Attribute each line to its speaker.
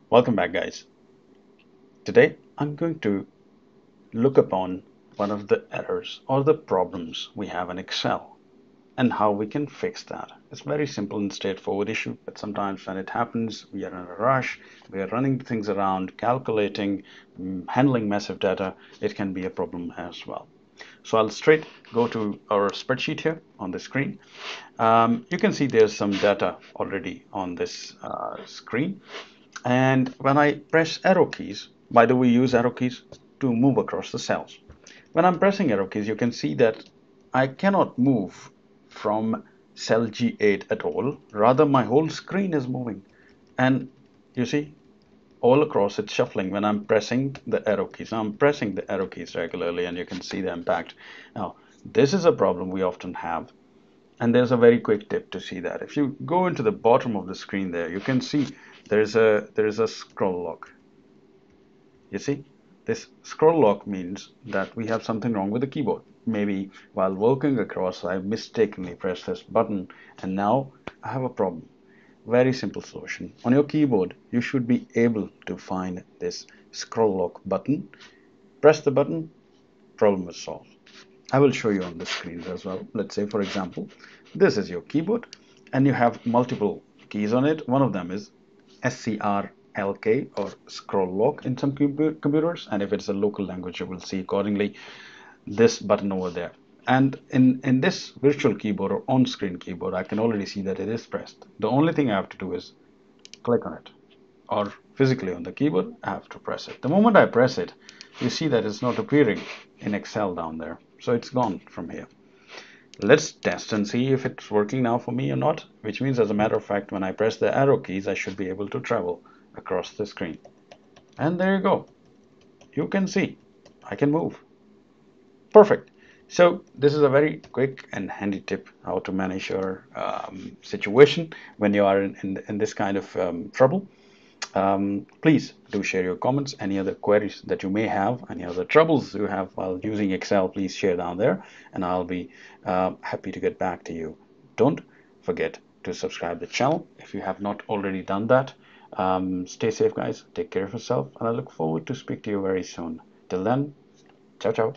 Speaker 1: Welcome back, guys. Today I'm going to look upon one of the errors or the problems we have in Excel and how we can fix that. It's a very simple and straightforward issue, but sometimes when it happens, we are in a rush, we are running things around, calculating, handling massive data, it can be a problem as well. So I'll straight go to our spreadsheet here on the screen. You can see there's some data already on this screen. And when I press arrow keys, by the way, we use arrow keys to move across the cells. When I'm pressing arrow keys, you can see that I cannot move from cell G8 at all. Rather, my whole screen is moving. And you see, all across it's shuffling when I'm pressing the arrow keys. Now I'm pressing the arrow keys regularly and you can see the impact. Now, this is a problem we often have. And there's a very quick tip to see that. If you go into the bottom of the screen there, you can see there is a scroll lock. You see, this scroll lock means that we have something wrong with the keyboard. Maybe while working across, I mistakenly pressed this button and now I have a problem. Very simple solution. On your keyboard, you should be able to find this scroll lock button. Press the button, problem is solved. I will show you on the screen as well. Let's say, for example, this is your keyboard and you have multiple keys on it. One of them is SCRLK or scroll lock in some computers. And if it's a local language, you will see accordingly this button over there. And in this virtual keyboard or on-screen keyboard, I can already see that it is pressed. The only thing I have to do is click on it, or physically on the keyboard, I have to press it. The moment I press it, you see that it's not appearing in Excel down there. So it's gone from here. Let's test and see if it's working now for me or not, which means as a matter of fact, when I press the arrow keys, I should be able to travel across the screen. And there you go. You can see I can move. Perfect. So this is a very quick and handy tip how to manage your situation when you are in this kind of trouble. Please do share your comments, any other queries that you may have, any other troubles you have while using Excel, please share down there and I'll be happy to get back to you. Don't forget to subscribe the channel if you have not already done that. Stay safe, guys. Take care of yourself and I look forward to speak to you very soon. Till then, ciao, ciao.